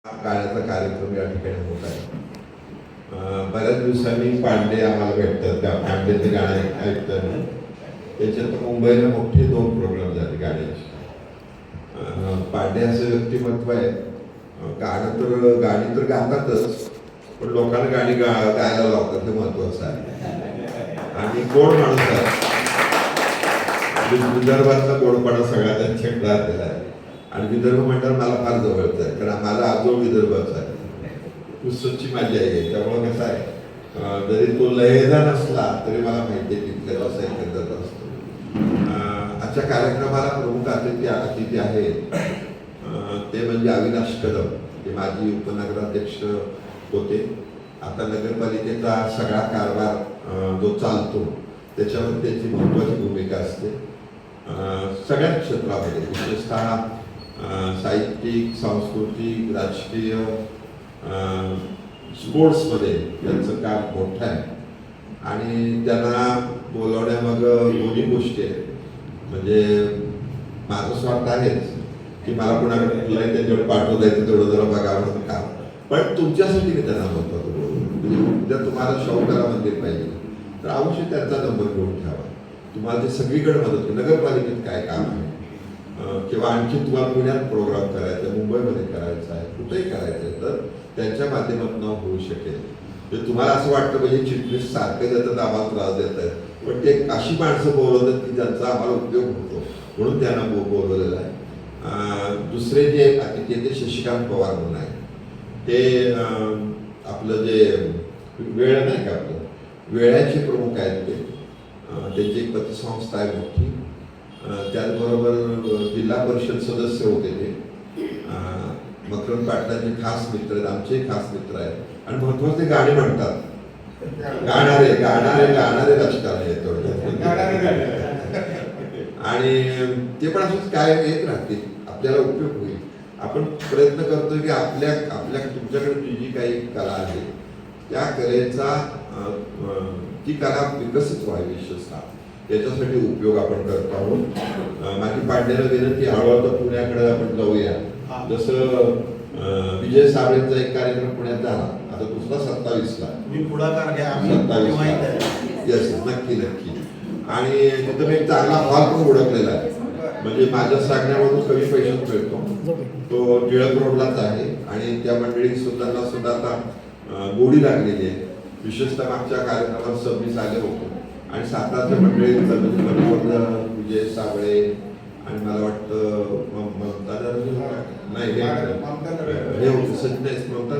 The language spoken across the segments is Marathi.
गाण्याचा कार्यक्रम या ठिकाणी होत आहे. बऱ्याच दिवसांनी पांडे आम्हाला भेटतात. त्या पांडेचे गाणं ऐकताना त्याच्यात मुंबईला मोठे 2 प्रोग्राम झाले गाण्याचे. पांडे असं व्यक्तिमत्व आहे, गाणी तर गातातच, पण लोकांना गाणी गायला लावतात, हे महत्वाचं आहे. आणि गोड माणूस आहे, विदर्भातला गोडपणा सगळा त्यांच्याकडे आलेला आहे. आणि विदर्भ म्हटलं मला फार जवळचं आहे, कारण माझा आजोळ विदर्भाचा आहे. पुस्तकची माझी आई आहे, त्यामुळे कसं आहे, जरी तो लयदा नसला तरी मला माहिती आहे तिथल्या कसं एकंदर असतो. आजच्या कार्यक्रमाला प्रमुख अतिथी आहेत ते म्हणजे अविनाश कदम, ते माजी उपनगराध्यक्ष होते. आता नगरपालिकेचा सगळा कारभार जो चालतो त्याच्यावर त्याची महत्त्वाची भूमिका असते. सगळ्याच क्षेत्रामध्ये, विशेषतः साहित्यिक, सांस्कृतिक, राजकीय, स्पोर्ट्समध्ये त्यांचं काम मोठं आहे. आणि त्यांना बोलवण्यामागं दोन्ही गोष्टी आहेत. म्हणजे माझं स्वार्थ आहेच की मला कुणाकडे कुठलाही त्यांच्याकडे पाठवून द्यायचं, तेवढं जरा बघावं काम. पण तुमच्यासाठी मी त्यांना महत्त्वाचं बोलतो. म्हणजे उद्या तुम्हाला शाहूकारा मंदिर पाहिजे तर अवश्य त्यांचा नंबर घेऊन ठेवा. तुम्हाला ते सगळीकडे मदत करू. नगरपालिकेत काय काम आहे किंवा आणखी तुम्हाला पुण्यात प्रोग्राम करायचा आहे, मुंबईमध्ये करायचा आहे, कुठेही करायचं आहे, तर त्यांच्या माध्यमातून होऊ शकेल. तर तुम्हाला असं वाटतं म्हणजे चिटणीस सारखं देतात, आम्हाला त्रास देत आहे, पण ते अशी माणसं बोलवतात की ज्यांचा आम्हाला उपयोग होतो, म्हणून त्यांना बोलवलेलं आहे. दुसरे जे अतिथी ते शशिकांत पवार म्हणून आहे. ते आपलं जे वेळ नाही का, आपलं वेळाचे प्रमुख आहेत. ते त्यांची एक पतसंस्था आहे मोठी. त्याचबरोबर जिल्हा परिषद सदस्य होते ते. मकरंद पाटलांचे खास मित्र आहेत, आमचे खास मित्र आहेत. आणि महत्वाचे गाणे म्हणतात, गाणारे राजकारणी आहेत आणि ते पण असंच काय येत राहतील, आपल्याला उपयोग होईल. आपण प्रयत्न करतो की आपल्या तुमच्याकडे जी काही कला आहे त्या कलेचा ती कला विकसित व्हावी, विशेषतः याच्यासाठी उपयोग आपण करत आहोत. माझी पांड्याला विनंती, हळूहळू पुण्याकडे आपण जाऊया. जसं विजय साबळेंचा एक कार्यक्रम पुण्यात झाला, आता दुसरा 27ला. मी पुढाकार घ्या, 27ला येस, नक्की. आणि तिथं एक चांगला हॉल पण ओळखलेला आहे. म्हणजे माझ्या सांगण्यामधून कमी पैशात मिळतो, तो टिळक रोडलाच आहे. आणि त्या मंडळी सुद्धा आता गोडी लागलेली आहे. विशेषतः मागच्या कार्यक्रमात 26 आले होते आणि सातारच्या मंडळींचं म्हणजे विजय साबळे आणि मला वाटतं ममता नाही हे होतं सचिन, ममता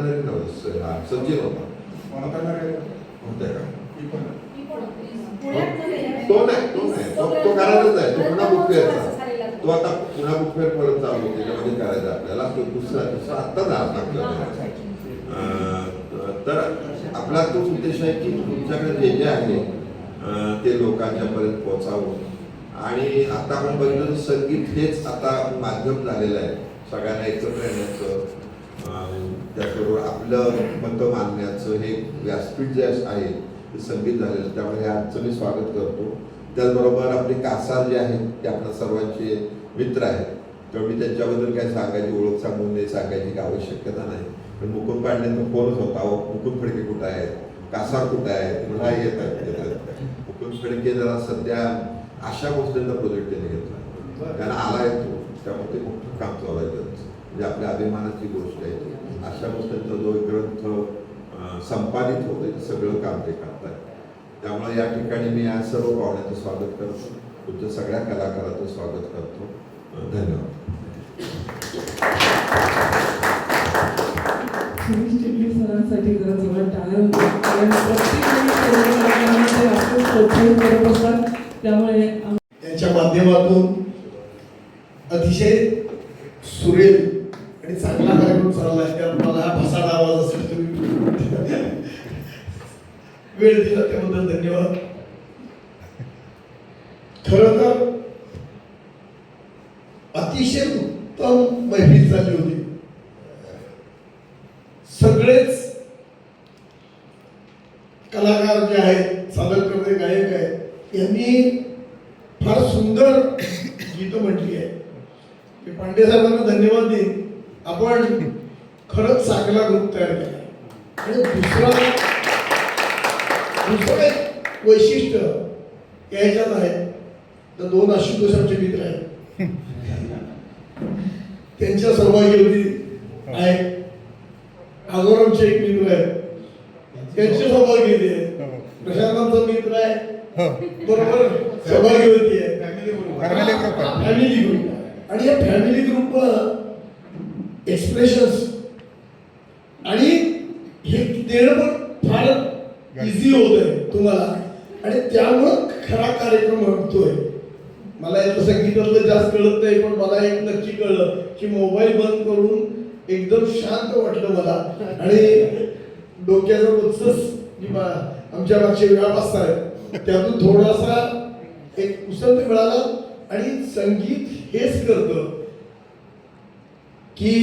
सचिन होता तो घरातच आहे. तो पुन्हा बुकफेअरचा, तो आता पुन्हा बुकफेअर परत चालू होते, त्यामध्ये करायचं आपल्याला. तो दुसरा आत्ता झाला. तर आपला तोच उद्देश आहे की तुमच्याकडे जे आहे ते लोकांच्यापर्यंत पोहोचावं. आणि आता आपण बघितलं तर संगीत हेच आता माध्यम झालेलं आहे सगळ्यांना एकत्र येण्याचं, त्याचबरोबर आपलं मत मांडण्याचं हे व्यासपीठ जे आहे ते संगीत झालेलं. त्यामुळे हे आजचं मी स्वागत करतो. त्याचबरोबर आपले कासार जे आहेत ते आपल्या सर्वांचे मित्र आहेत, तेव्हा मी त्यांच्याबद्दल काय सांगायची, ओळख सांगून नाही सांगायची आवश्यकता नाही. पण मुकुंद पांडेंचा फोनच होता, मुकुंद फडके कुठं आहेत, कासार कुठं आहेत, मला येत आहेत. मुकुंद फडके जरा सध्या अशा गोष्टींचा प्रोजेक्ट त्यांनी घेतला, त्यांना आला येतो, त्यामुळे ते मोठं काम चालू आहे त्यांचं. म्हणजे आपल्या अभिमानाची गोष्ट आहे ती. अशा गोष्टींचा जो ग्रंथ संपादित होतं ते सगळं काम ते करतात. त्यामुळे या ठिकाणी मी या सर्व पाहुण्याचं स्वागत करतो, तुमच्या सगळ्या कलाकारांचं स्वागत करतो. धन्यवाद. सरांसाठी जरा जवळ टाळ्या कारण प्रत्येक करत असतात. त्यामुळे त्यांच्या माध्यमातून अतिशय सुरेल आणि चांगला कार्यक्रम चालला आहे. त्यात मला हा भसाड आवाज असेल तुम्ही वेळ दिला त्याबद्दल धन्यवाद. खरं तर अतिशय उत्तम मैफिल झाली होती. सगळेच कलाकार जे आहेत, सादरकर्ते, गायक आहेत, यांनी फार सुंदर गीतं म्हटली आहे. मी पांडे साहेबांना धन्यवाद देईन. आपण खरंच चांगला ग्रुप तयार केला. आणि दुसरं एक वैशिष्ट्य याच्यात आहे, तर 2 आशुतोष आमचे मित्र आहेत, त्यांच्या सहभागी होती आहे. आगोरामचे एक मित्र आहेत, त्यांचे सहभागी होते. प्रशांतांचा मित्र आहे, बरोबर सहभागी होती आहे. Family group. आणि या फॅमिली ग्रुप एक्सप्रेशन्स आणि हे देणं पण फार इझी होत आहे तुम्हाला, आणि त्यामुळं खरा कार्यक्रम घडतोय. मला याचं संगीतातलं जास्त कळत नाही, पण मला एक नक्की कळलं की मोबाईल बंद करून एकदम शांत वाटलं मला. आणि डोक्याचा रोजच आमच्या मागचे व्याप असतात, त्यातून थोडासा एक उसंत मिळाला. आणि संगीत हेच करतं की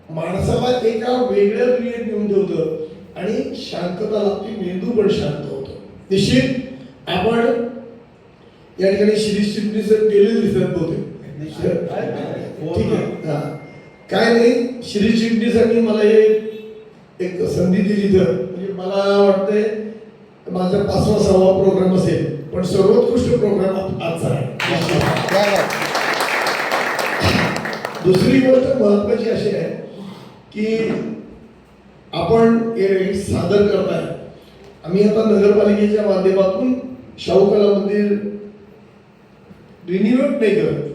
माणसाला एका वेगळ्या दुनियेत घेऊन ठेवतं आणि शांतता लागते, मेंदू पण शांत होतो. निश्चित आपण या ठिकाणी शिरीष चिटणीस गेलेले दिसत होते. ठीक आहे, हा काय नाही, शिरीष चिटणीसांनी मला हे एक संधी दिली. तर म्हणजे मला वाटतंय माझा 5वा-6वा प्रोग्राम असेल, पण सर्वोत्कृष्ट प्रोग्राम आजचा आहे. दुसरी गोष्ट महत्वाची अशी आहे की आपण हे सादर करताय. आम्ही आता नगरपालिकेच्या माध्यमातून शाहू कला मंदिर रिन्युएट नाही करत,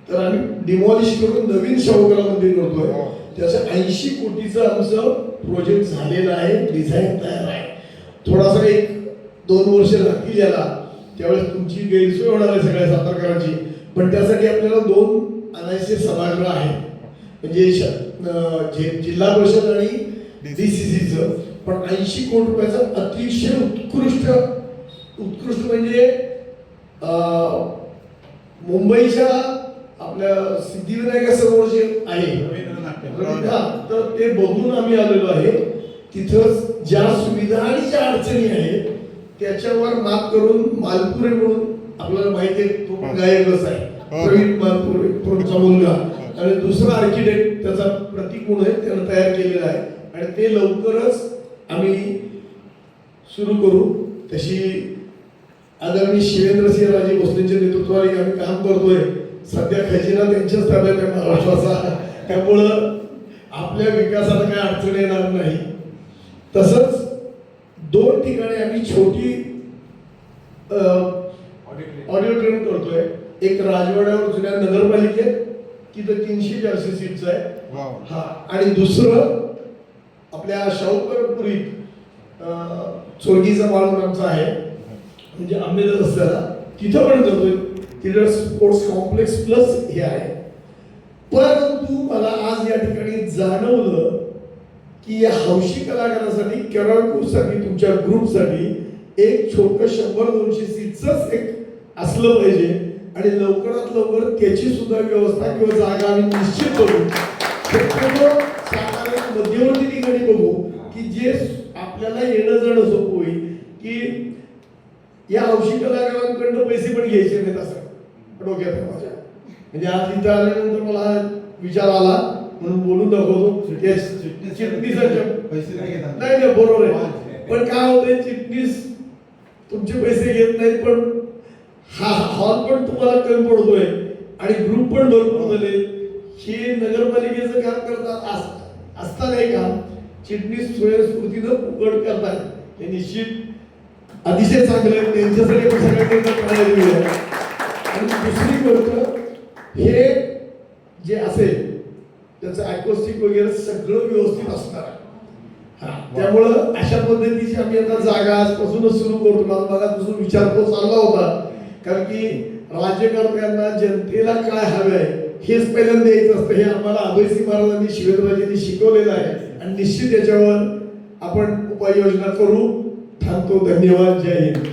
तर आम्ही डिमॉलिश करून नवीन शाहू कला मंदिर करतोय. त्याचं 80 कोटीचं आमचं प्रोजेक्ट झालेलं आहे, डिझाईन तयार आहे. थोडासा 1-2 वर्ष लागतील याला, त्यावेळेस तुमची गैरसोय होणार आहे सगळ्या सातारकरांची. पण त्यासाठी आपल्याला 2 आणायचे सभागृह आहेत, म्हणजे जिल्हा परिषद आणि DCCचं. पण 80 कोटी रुपयाचं अतिशय उत्कृष्ट म्हणजे मुंबईच्या आपल्या सिद्धिविनायकासमोर जे आहे तर ते बघून आम्ही आलेलो आहे. तिथं ज्या सुविधा आणि ज्या अडचणी आहेत त्याच्यावर मात करून मालपुरे म्हणून आपल्याला माहिती आहे, तो पण गायकच आहे, प्रवीण मालपुरेचा मुलगा, आणि दुसरा आर्किटेक्ट त्याचा प्रतिकूण आहे, त्यानं तयार केलेला आहे. आणि ते लवकरच आम्ही सुरू करू. तशी आदरणीय शिवेंद्रसिंह राजे भोसलेंच्या नेतृत्वाने आम्ही काम करतोय. सध्या खजिना त्यांच्याच ताब्यात आहे महाराष्ट्राचा, त्यामुळं आपल्या विकासाला काही अडचण येणार नाही. तसंच 2 ठिकाणी आम्ही छोटी ऑडिओ ट्रेन करतोय. एक राजवाड्यावर जुन्या नगरपालिकेत, तिथं 300-400 सीटचं आहे, हा. आणि दुसरं आपल्या शाहूकरपुरीत चोरगीचा माळून आमचा आहे, म्हणजे आंबेडकर रस्त्याला, तिथं पण करतोय. तिथं स्पोर्ट्स कॉम्प्लेक्स प्लस हे आहे. परंतु मला आज या ठिकाणी जाणवलं की या हौशी कलाकारांसाठी, केरळपूरसाठी, तुमच्या ग्रुपसाठी एक छोटं 100-200 सीटचंच एक असलं पाहिजे. आणि लवकरात लवकर त्याची सुद्धा व्यवस्था किंवा जागा आम्ही निश्चित करू. मध्यवर्ती ठिकाणी बघू की जे आपल्याला येणं जाणं सोपं होईल, की या हौशी कलाकारांकडनं पैसे पण घ्यायचे नाहीत असं डोक्यात आहे माझ्या. म्हणजे आज इथं आल्यानंतर मला विचार आला म्हणून बोलून दाखवतो. नाही बरोबर आहे, पण काय होतंय, चिटणीस तुमचे पैसे घेत नाहीत, पण हा हॉल पण तुम्हाला कमी पडतोय आणि ग्रुप पण भरपूर झाले. हे नगरपालिकेचं काम करतात असताना काम चिटणीस स्वयंस्फूर्तीनं उघड करतात, हे निश्चित अतिशय चांगलं आहे. त्यांच्यासाठी पण सगळ्यांनी. आणि दुसरी गोष्ट, हे जे असेल त्याचं ॲकोस्टिक वगैरे सगळं व्यवस्थित असणार आहे. त्यामुळं अशा पद्धतीची आम्ही आता जागा आजपासूनच सुरू करतो. मला मगापासून विचार तो चालला होता, कारण की राज्यकर्त्यांना जनतेला काय हवं आहे हेच पहिल्यांदा द्यायचं असतं. हे आम्हाला अभयसिंह महाराजांनी, शिवेंद्रजींनी शिकवलेलं आहे आणि निश्चित याच्यावर आपण उपाययोजना करू. थांबतो. धन्यवाद. जय हिंद.